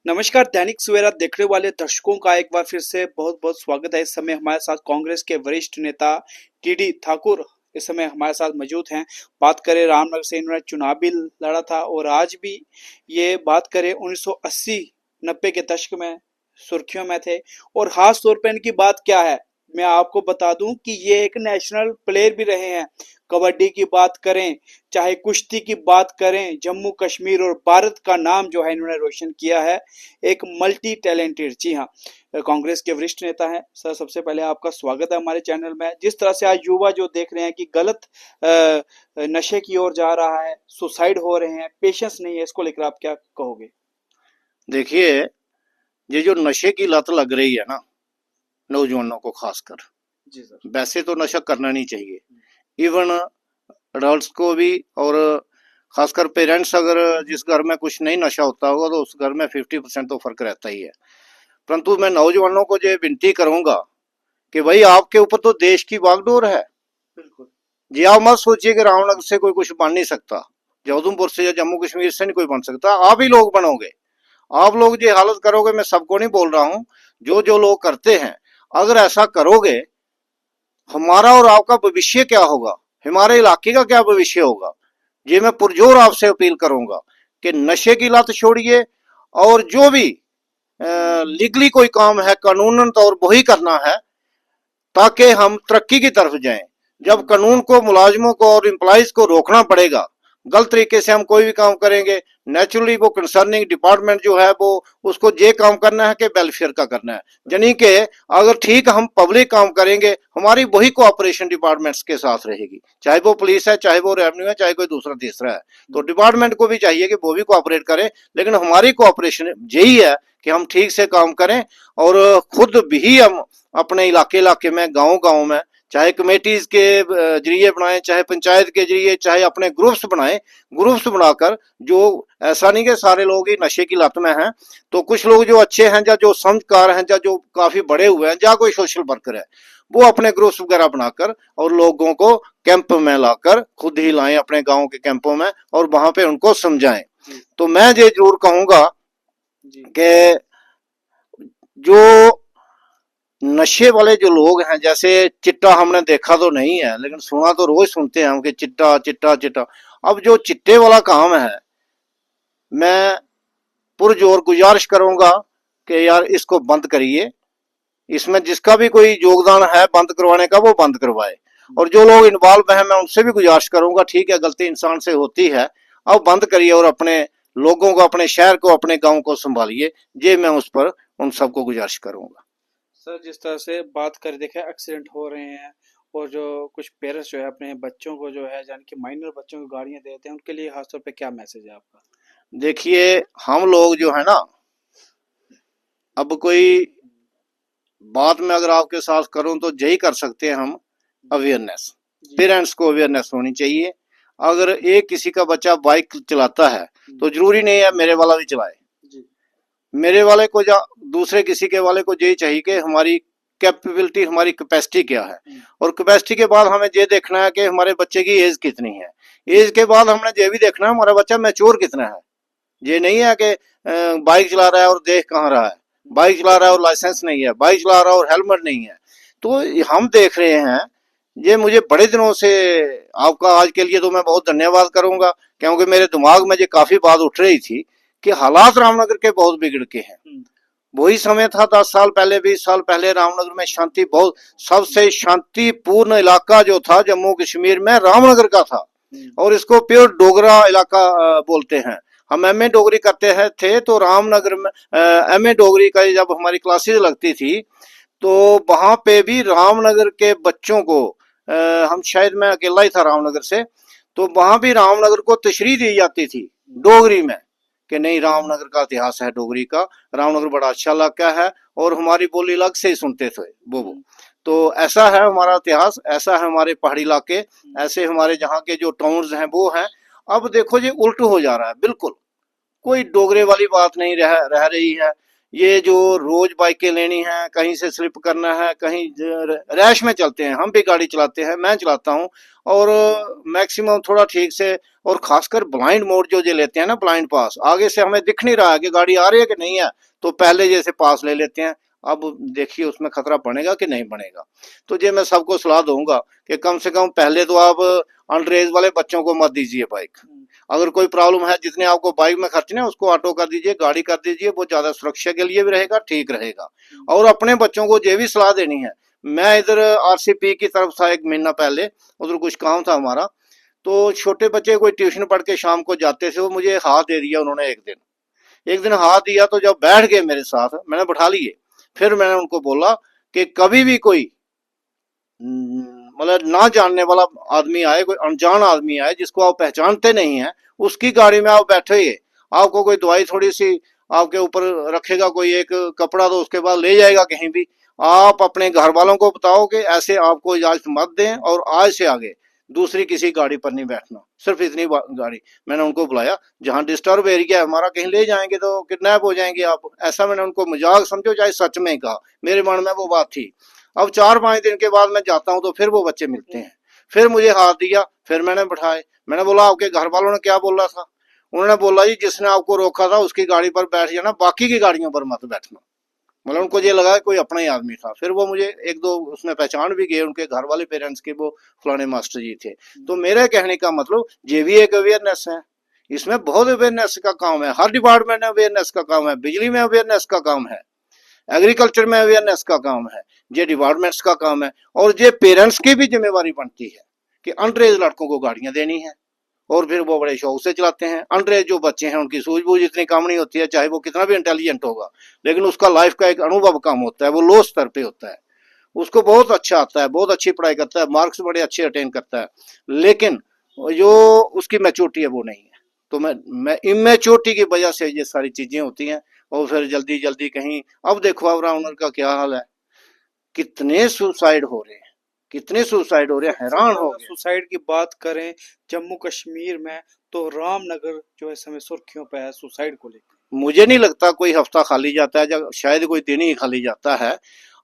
नमस्कार। दैनिक सवेरा देखने वाले दर्शकों का एक बार फिर से बहुत बहुत स्वागत है। इस समय हमारे साथ कांग्रेस के वरिष्ठ नेता टीडी ठाकुर इस समय हमारे साथ मौजूद हैं। बात करें रामनगर से इन्होंने चुनाव भी लड़ा था और आज भी ये बात करें 1980-90 के दशक में सुर्खियों में थे। और खास तौर पर इनकी बात क्या है, मैं आपको बता दूं कि ये एक नेशनल प्लेयर भी रहे हैं। कबड्डी की बात करें, चाहे कुश्ती की बात करें, जम्मू कश्मीर और भारत का नाम जो है इन्होंने रोशन किया है। एक मल्टी टैलेंटेड, जी हाँ, कांग्रेस के वरिष्ठ नेता हैं। सर, सबसे पहले आपका स्वागत है हमारे चैनल में। जिस तरह से आज युवा जो देख रहे हैं कि गलत नशे की ओर जा रहा है, सुसाइड हो रहे हैं, पेशेंस नहीं है, इसको लेकर आप क्या कहोगे? देखिए, ये जो नशे की लत लग रही है ना नौजवानों को खासकर, जी सर। वैसे तो नशा करना नहीं चाहिए, इवन अडल्ट को भी। और खासकर पेरेंट्स, अगर जिस घर में कुछ नहीं नशा होता होगा तो उस घर में 50% तो फर्क रहता ही है। परंतु मैं नौजवानों को ये विनती करूंगा कि भाई, आपके ऊपर तो देश की बागडोर है। बिल्कुल। जी, आप मत सोचिए कि रामनगर से कोई कुछ बन नहीं सकता, या उधमपुर से या जम्मू कश्मीर से नहीं कोई बन सकता। आप ही लोग बनोगे। आप लोग जो हालत करोगे, मैं सबको नहीं बोल रहा हूं, जो जो लोग करते हैं, अगर ऐसा करोगे, हमारा और आपका भविष्य क्या होगा, हमारे इलाके का क्या भविष्य होगा। ये मैं पुरजोर आपसे अपील करूंगा कि नशे की लत छोड़िए, और जो भी लीगली कोई काम है कानूनन तौर वही करना है, ताकि हम तरक्की की तरफ जाएं। जब कानून को, मुलाजिमों को और एम्प्लॉइज को रोकना पड़ेगा, गलत तरीके से हम कोई भी काम करेंगे, नेचुरली वो कंसर्निंग डिपार्टमेंट जो है वो उसको ये काम करना है कि वेलफेयर का करना है। यानी कि अगर ठीक हम पब्लिक काम करेंगे, हमारी वही कोऑपरेशन डिपार्टमेंट्स के साथ रहेगी, चाहे वो पुलिस है, चाहे वो रेवेन्यू है, चाहे कोई दूसरा तीसरा है। तो डिपार्टमेंट को भी चाहिए कि वो भी कोऑपरेट करे, लेकिन हमारी कोऑपरेशन यही है कि हम ठीक से काम करें, और खुद भी हम अपने इलाके इलाके में, गांव गांव में, चाहे कमेटीज के जरिए बनाए, चाहे पंचायत के जरिए, चाहे अपने ग्रुप्स बनाए, ग्रुप्स बनाकर, जो ऐसा नहीं कि सारे लोग ही नशे की लत में हैं, तो कुछ लोग जो अच्छे हैं, या जो समझकार हैं, या जो काफी बड़े हुए हैं, या कोई सोशल वर्कर है, वो अपने ग्रुप्स वगैरह बनाकर और लोगों को कैंप में लाकर खुद ही लाएं अपने गांव के कैंपों में, और वहां पे उनको समझाएं। तो मैं ये जरूर कहूंगा कि जो नशे वाले जो लोग हैं, जैसे चिट्टा हमने देखा तो नहीं है, लेकिन सुना तो रोज सुनते हैं हम कि चिट्टा चिट्टा चिट्टा। अब जो चिट्टे वाला काम है, मैं पुरजोर गुजारिश करूंगा कि यार इसको बंद करिए। इसमें जिसका भी कोई योगदान है बंद करवाने का, वो बंद करवाए। और जो लोग इन्वॉल्व हैं, मैं उनसे भी गुजारिश करूंगा, ठीक है, गलती इंसान से होती है, अब बंद करिए और अपने लोगों को, अपने शहर को, अपने गांव को संभालिए। ये मैं उस पर उन सबको गुजारिश करूंगा। सर, जिस तरह से बात कर देखे, एक्सीडेंट हो रहे हैं और जो कुछ पेरेंट्स जो है अपने बच्चों को जो है, यानी कि माइनर बच्चों को गाड़ियां देते हैं, उनके लिए खासतौर पे क्या मैसेज है आपका? देखिए, हम लोग जो है ना, अब कोई बात में अगर आपके साथ करूं तो यही कर सकते हैं हम, अवेयरनेस। पेरेंट्स को अवेयरनेस होनी चाहिए। अगर एक किसी का बच्चा बाइक चलाता है तो जरूरी नहीं है मेरे वाला भी चलाए। मेरे वाले को या दूसरे किसी के वाले को यही चाहिए कि हमारी कैपेबिलिटी, हमारी कैपेसिटी क्या है। और कैपेसिटी के बाद हमें ये देखना है कि हमारे बच्चे की एज कितनी है। एज के बाद हमने ये भी देखना है हमारा बच्चा मैच्योर कितना है। ये नहीं है कि बाइक चला रहा है और देख कहाँ रहा है, बाइक चला रहा है और लाइसेंस नहीं है, बाइक चला रहा है और हेलमेट नहीं है। तो हम देख रहे हैं, ये मुझे बड़े दिनों से, आपका आज के लिए तो मैं बहुत धन्यवाद करूंगा, क्योंकि मेरे दिमाग में ये काफी बात उठ रही थी कि हालात रामनगर के बहुत बिगड़ के हैं। वही समय था 10 साल पहले, 20 साल पहले, रामनगर में शांति बहुत, सबसे शांतिपूर्ण इलाका जो था जम्मू कश्मीर में रामनगर का था। और इसको प्योर डोगरा इलाका बोलते हैं। हम एमए डोगरी करते हैं थे, तो रामनगर में एमए डोगरी का जब हमारी क्लासेस लगती थी, तो वहां पे भी रामनगर के बच्चों को, हम शायद, मैं अकेला ही था रामनगर से, तो वहां भी रामनगर को तशरीह दी जाती थी डोगरी में, कि नहीं, रामनगर का इतिहास है डोगरी का, रामनगर बड़ा अच्छा इलाका है, और हमारी बोली अलग से ही सुनते थे वो। तो ऐसा है हमारा इतिहास, ऐसा है हमारे पहाड़ी इलाके, ऐसे हमारे जहाँ के जो टाउन्स हैं वो हैं। अब देखो, ये उल्ट हो जा रहा है बिल्कुल, कोई डोगरे वाली बात नहीं रह रही है। ये जो रोज बाइकें लेनी है, कहीं से स्लिप करना है, कहीं रैश में चलते हैं, हम भी गाड़ी चलाते हैं, मैं चलाता हूँ, और मैक्सिमम थोड़ा ठीक से, और खासकर ब्लाइंड मोड जो ये लेते हैं ना, ब्लाइंड पास, आगे से हमें दिख नहीं रहा है कि गाड़ी आ रही है कि नहीं है, तो पहले जैसे पास ले लेते हैं। अब देखिए उसमें खतरा बनेगा कि नहीं बनेगा। तो ये मैं सबको सलाह दूंगा कि कम से कम पहले तो आप अंडर एज वाले बच्चों को मत दीजिए बाइक। अगर कोई प्रॉब्लम है, जितने आपको बाइक में खर्चने हैं उसको ऑटो कर दीजिए, गाड़ी कर दीजिए, वो ज्यादा सुरक्षा के लिए भी रहेगा, ठीक रहेगा। और अपने बच्चों को ये भी सलाह देनी है, मैं इधर आरसीपी की तरफ था 1 महीना पहले, उधर कुछ काम था हमारा, तो छोटे बच्चे कोई ट्यूशन पढ़ के शाम को जाते थे, वो मुझे हाथ दे दिया उन्होंने एक दिन हाथ दिया, तो जब बैठ गए मेरे साथ, मैंने बैठा लिए, फिर मैंने उनको बोला कि कभी भी कोई मतलब ना जानने वाला आदमी आए, कोई अनजान आदमी आए जिसको आप पहचानते नहीं है, उसकी गाड़ी में आप बैठे, आपको कोई दवाई थोड़ी सी आपके ऊपर रखेगा, कोई एक कपड़ा, तो उसके बाद ले जाएगा कहीं भी, आप अपने घर वालों को बताओ कि ऐसे आपको इजाजत मत दें, और आज से आगे दूसरी किसी गाड़ी पर नहीं बैठना, सिर्फ इतनी गाड़ी। मैंने उनको बुलाया, जहां डिस्टर्ब एरिया है हमारा, कहीं ले जाएंगे तो किडनैप हो जाएंगे आप, ऐसा मैंने उनको मजाक समझो चाहे सच में कहा, मेरे मन में वो बात थी। अब 4-5 दिन के बाद मैं जाता हूँ तो फिर वो बच्चे मिलते हैं, फिर मुझे हाथ दिया, फिर मैंने बैठाए, मैंने बोला आपके घर वालों ने क्या बोला था? उन्होंने बोला जी जिसने आपको रोका था उसकी गाड़ी पर बैठ जाना, बाकी की गाड़ियों पर मत बैठना। मतलब उनको ये लगा कोई अपना ही आदमी था। फिर वो मुझे एक दो उसमें पहचान भी गए, उनके घर वाले पेरेंट्स के, वो फलाने मास्टर जी थे। तो मेरे कहने का मतलब ये भी एक अवेयरनेस है, इसमें बहुत अवेयरनेस का काम है, हर डिपार्टमेंट में अवेयरनेस का काम है, बिजली में अवेयरनेस का काम है, एग्रीकल्चर में अवेयरनेस का काम है, ये डिपार्टमेंट्स का काम है, और ये पेरेंट्स की भी जिम्मेवारी बनती है कि अंडर एज लड़कों को गाड़ियां देनी है, और फिर वो बड़े शौक से चलाते हैं। अंडर एज जो बच्चे हैं उनकी सूझबूझ इतनी कम नहीं होती है, चाहे वो कितना भी इंटेलिजेंट होगा, लेकिन उसका लाइफ का एक अनुभव कम होता है, वो लो स्तर पे होता है, उसको बहुत अच्छा आता है, बहुत अच्छी पढ़ाई करता है, मार्क्स बड़े अच्छे अटेन करता है, लेकिन जो उसकी मैच्योरिटी है वो नहीं है। तो मैं इमेच्योरिटी की वजह से ये सारी चीजें होती हैं, और फिर जल्दी जल्दी कहीं, अब देखो अब राउंडर का क्या हाल है, कितने सुसाइड हो रहे हैं, कितने सुसाइड हो रहे हैं, हैरान हो गए। सुसाइड की बात करें जम्मू कश्मीर में, तो रामनगर जो है समय सुर्खियों पे है सुसाइड को लेकर। मुझे नहीं लगता कोई हफ्ता खाली जाता है, जब शायद कोई दिन ही खाली जाता है,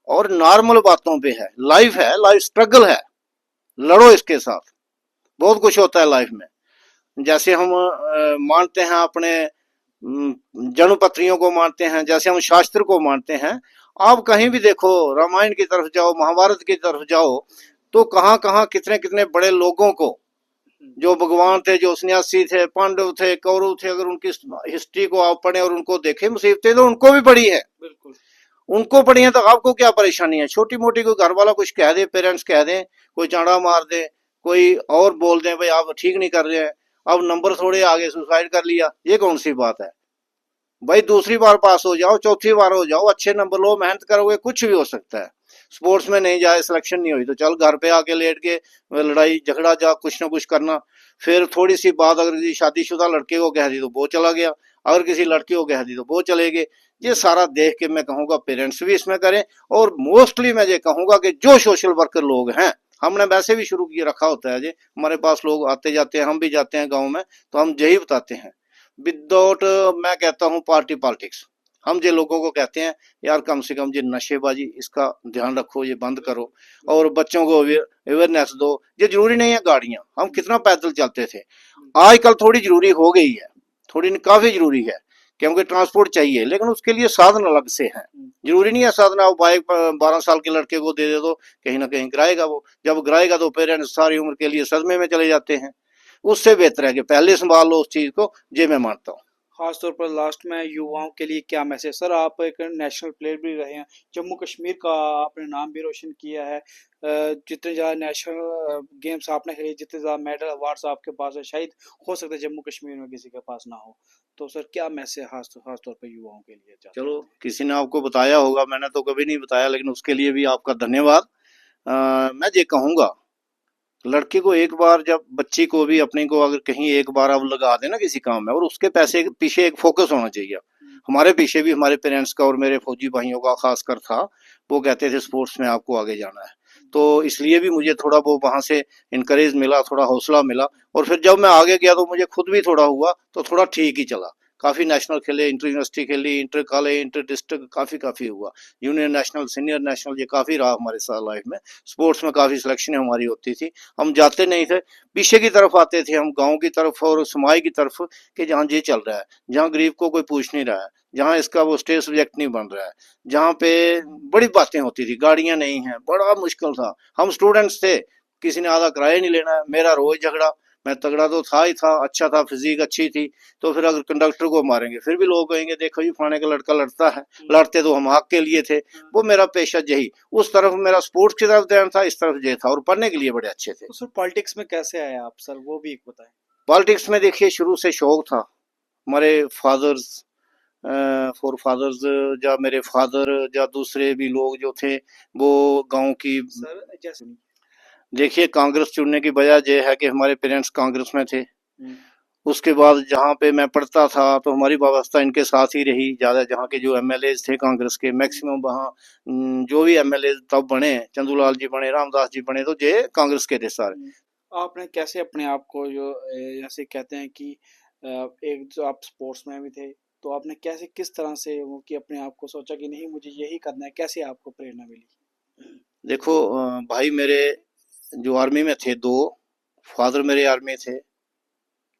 और नॉर्मल बातों पे है, लाइफ स्ट्रगल है, लड़ो इसके साथ, बहुत कुछ होता है लाइफ में। जैसे हम मानते हैं अपने जन्मपत्रियों को मानते हैं, जैसे हम शास्त्र को मानते हैं, आप कहीं भी देखो, रामायण की तरफ जाओ, महाभारत की तरफ जाओ, तो कहाँ कहाँ कितने कितने बड़े लोगों को, जो भगवान थे, जो सन्यासी थे, पांडव थे, कौरव थे, अगर उनकी हिस्ट्री को आप पढ़े और उनको देखें, मुसीबतें तो उनको भी पड़ी है, बिल्कुल उनको पड़ी है, तो आपको क्या परेशानी है? छोटी मोटी कोई घर वाला कुछ कह दे, पेरेंट्स कह दें, कोई चांड़ा मार दे, कोई और बोल दे भाई आप ठीक नहीं कर रहे हैं, अब नंबर थोड़े आगे, सुसाइड कर लिया, ये कौन सी बात है भाई? दूसरी बार पास हो जाओ, चौथी बार हो जाओ, अच्छे नंबर लो, मेहनत करोगे, कुछ भी हो सकता है। स्पोर्ट्स में नहीं जाए, सिलेक्शन नहीं हुई, तो चल घर पे आके लेट के लड़ाई झगड़ा जा कुछ ना कुछ करना। फिर थोड़ी सी बात अगर किसी शादीशुदा लड़के को कह दी तो वो चला गया, अगर किसी लड़की को कह दी तो वो चले गए। ये सारा देख के मैं कहूंगा पेरेंट्स भी इसमें करें, और मोस्टली मैं ये कहूंगा कि जो सोशल वर्कर लोग हैं, हमने वैसे भी शुरू किए रखा होता है, जी हमारे पास लोग आते जाते हैं, हम भी जाते हैं गाँव में, तो हम यही बताते हैं, विदाउट मैं कहता हूँ पार्टी पॉलिटिक्स, हम जो लोगों को कहते हैं यार कम से कम ये नशेबाजी इसका ध्यान रखो, ये बंद करो, और बच्चों को अवेयरनेस दो। ये जरूरी नहीं है गाड़ियां, हम कितना पैदल चलते थे, आजकल थोड़ी जरूरी हो गई है, थोड़ी काफी जरूरी है, क्योंकि ट्रांसपोर्ट चाहिए, लेकिन उसके लिए साधन अलग से हैं। जरूरी नहीं है साधन आप बाइक 12 साल के लड़के को दे तो कहीं ना कहीं गिराएगा, वो जब गिराएगा तो पेरेंट्स सारी उम्र के लिए सदमे में चले जाते हैं। उससे बेहतर है कि पहले संभाल लो उस चीज को, ये मैं मानता हूँ। खासतौर पर लास्ट में युवाओं के लिए क्या मैसेज? सर आप एक नेशनल प्लेयर भी रहे हैं, जम्मू कश्मीर का आपने नाम भी रोशन किया है, जितने ज़्यादा नेशनल गेम्स आपने खेले, जितने ज़्यादा मेडल अवार्ड्स आपके पास है, शायद हो सकता है जम्मू कश्मीर में किसी के पास ना हो। तो सर क्या मैसेज खास तौर पर युवाओं के लिए चाहते चलो हैं? किसी ने आपको बताया होगा, मैंने तो कभी नहीं बताया, लेकिन उसके लिए भी आपका धन्यवाद। मैं ये कहूंगा, लड़के को एक बार, जब बच्ची को भी अपने को अगर कहीं एक बार अब लगा देना किसी काम में, और उसके पैसे पीछे एक फोकस होना चाहिए। हमारे पीछे भी हमारे पेरेंट्स का और मेरे फौजी भाइयों का खासकर था, वो कहते थे स्पोर्ट्स में आपको आगे जाना है, तो इसलिए भी मुझे थोड़ा वो वहां से इनकरेज मिला, थोड़ा हौसला मिला, और फिर जब मैं आगे गया तो मुझे खुद भी थोड़ा हुआ, तो थोड़ा ठीक ही चला। काफ़ी नेशनल खेले, इंटर यूनिवर्सिटी खेली, इंटर कॉलेज, इंटर डिस्ट्रिक्ट, काफ़ी हुआ, जूनियर नेशनल, सीनियर नेशनल, ये काफ़ी रहा हमारे साथ लाइफ में। स्पोर्ट्स में काफ़ी सिलेक्शन हमारी होती थी। हम जाते नहीं थे, पीछे की तरफ आते थे हम, गाँव की तरफ और समाज की तरफ, कि जहाँ ये चल रहा है, जहाँ गरीब को कोई पूछ नहीं रहा है, जहाँ इसका वो स्टेट सब्जेक्ट नहीं बन रहा है, जहाँ पे बड़ी बातें होती थी, गाड़ियाँ नहीं हैं, बड़ा मुश्किल था। हम स्टूडेंट्स थे, किसी ने आधा किराया नहीं लेना है, मेरा रोज झगड़ा। मैं तगड़ा तो था ही था, अच्छा था, फिजिक अच्छी थी, तो फिर अगर कंडक्टर को मारेंगे फिर भी लोग कहेंगे देखो जी फलाने का लड़का लड़ता है, लड़ते तो हम हक के लिए थे। वो मेरा पेशा यही, उस तरफ मेरा स्पोर्ट्स की तरफ ध्यान था, इस तरफ ये था, और पढ़ने के लिए बड़े अच्छे थे। तो सर पॉलिटिक्स में कैसे आए आप सर, वो भी एक बताएं। पॉलिटिक्स में देखिए शुरू से शौक था। हमारे फादर्स, फोर फादर्स, या मेरे फादर या दूसरे भी लोग जो थे, वो गांव की, सर जैसे देखिए कांग्रेस चुनने की वजह यह है कि हमारे पेरेंट्स कांग्रेस में थे। उसके बाद जहाँ पे मैं पढ़ता था तो हमारी व्यवस्था इनके साथ ही रही ज़्यादा, जहाँ के जो एमएलए थे कांग्रेस के मैक्सिमम, वहाँ जो भी एमएलए तब बने, चंदूलाल जी बने, रामदास जी बने, तो ये कांग्रेस के थे सारे। आपने कैसे अपने आप को जो जैसे कहते हैं कि एक जो आप स्पोर्ट्स में भी थे, तो आपने कैसे किस तरह से वो कि अपने आप को सोचा कि नहीं मुझे यही करना है, कैसे आपको प्रेरणा मिली? देखो भाई मेरे जो आर्मी में थे दो, फादर मेरे आर्मी थे,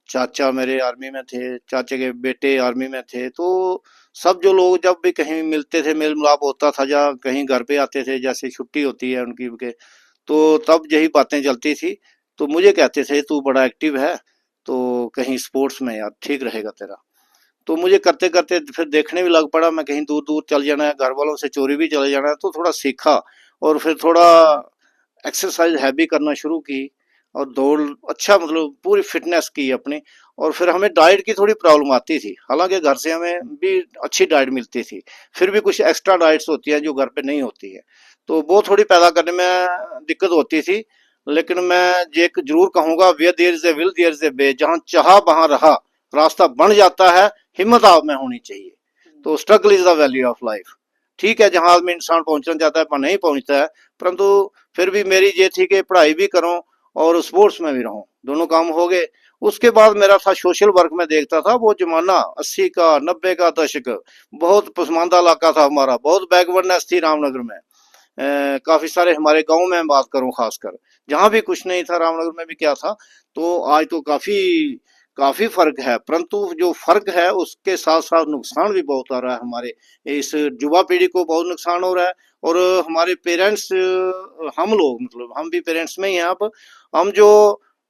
चाचा मेरे आर्मी में थे, चाचे के बेटे आर्मी में थे, तो सब जो लोग जब भी कहीं मिलते थे, मेल मिलाप होता था, या कहीं घर पे आते थे, जैसे छुट्टी होती है उनकी के, तो तब यही बातें चलती थी। तो मुझे कहते थे तू बड़ा एक्टिव है, तो कहीं स्पोर्ट्स में यार ठीक रहेगा तेरा। तो मुझे करते करते फिर देखने भी लग पड़ा, मैं कहीं दूर दूर चल जाना है, घर वालों से चोरी भी चले जाना है, तो थोड़ा सीखा, और फिर थोड़ा एक्सरसाइज हैवी करना शुरू की, और दौड़, अच्छा मतलब पूरी फिटनेस की अपनी। और फिर हमें डाइट की थोड़ी प्रॉब्लम आती थी, हालांकि घर से हमें भी अच्छी डाइट मिलती थी, फिर भी कुछ एक्स्ट्रा डाइट्स होती है जो घर पे नहीं होती है, तो वो थोड़ी पैदा करने में दिक्कत होती थी। लेकिन मैं ये जरूर कहूंगा, where there is a will there is a way, जहां चाहा वहां रहा, रास्ता बन जाता है, हिम्मत आप में होनी चाहिए। तो struggle is the value of life. ठीक है, जहां आदमी इंसान पहुंचना चाहता है पर नहीं पहुंचता है, परंतु फिर भी मेरी ये थी कि पढ़ाई भी करूं और स्पोर्ट्स में भी रहूं, दोनों काम हो गए। उसके बाद मेरा था सोशल वर्क में, देखता था वो जमाना 80 का 90 का दशक, बहुत पसमानदा इलाका था हमारा, बहुत बैकवर्डनेस थी रामनगर में। काफी सारे हमारे गांव में बात करूं, खासकर जहां भी कुछ नहीं था, रामनगर में भी क्या था। तो आज तो काफी काफी फर्क है, परंतु जो फर्क है उसके साथ साथ नुकसान भी बहुत आ रहा है, हमारे इस युवा पीढ़ी को बहुत नुकसान हो रहा है। और हमारे पेरेंट्स, हम लोग मतलब हम भी पेरेंट्स में ही हैं अब, हम जो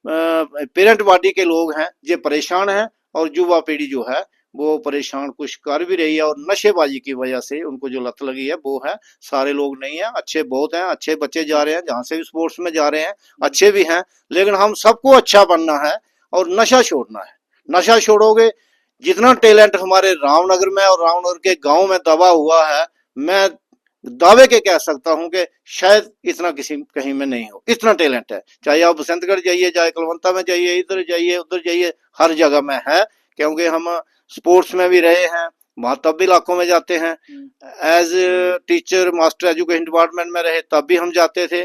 पेरेंट बॉडी के लोग हैं ये परेशान हैं, और युवा पीढ़ी जो है वो परेशान कुछ कर भी रही है, और नशेबाजी की वजह से उनको जो लत लगी है वो है। सारे लोग नहीं है, अच्छे बहुत हैं, अच्छे बच्चे जा रहे हैं, जहां से भी स्पोर्ट्स में जा रहे हैं अच्छे भी हैं, लेकिन हम सबको अच्छा बनना है और नशा छोड़ना है। नशा छोड़ोगे, जितना टैलेंट हमारे रामनगर में और रामनगर के गांव में दबा हुआ है, मैं दावे के कह सकता हूं कि शायद इतना किसी कहीं में नहीं हो, इतना टैलेंट है। चाहे आप बसंतगढ़ जाइए, चाहे कलवंता में जाइए, इधर जाइए उधर जाइए, हर जगह में है, क्योंकि हम स्पोर्ट्स में भी रहे हैं, वहां तब भी इलाकों में जाते हैं, as teacher master education department में रहे तब भी हम जाते थे,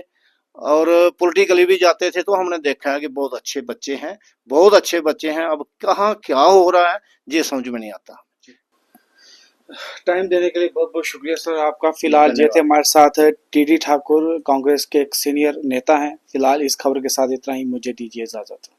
और पॉलिटिकली भी जाते थे। तो हमने देखा है कि बहुत अच्छे बच्चे हैं, बहुत अच्छे बच्चे हैं। अब कहाँ क्या हो रहा है ये समझ में नहीं आता। टाइम देने के लिए बहुत बहुत शुक्रिया सर आपका। फिलहाल ये थे हमारे साथ टीडी ठाकुर, कांग्रेस के एक सीनियर नेता हैं। फिलहाल इस खबर के साथ इतना ही, मुझे दीजिए इजाजत।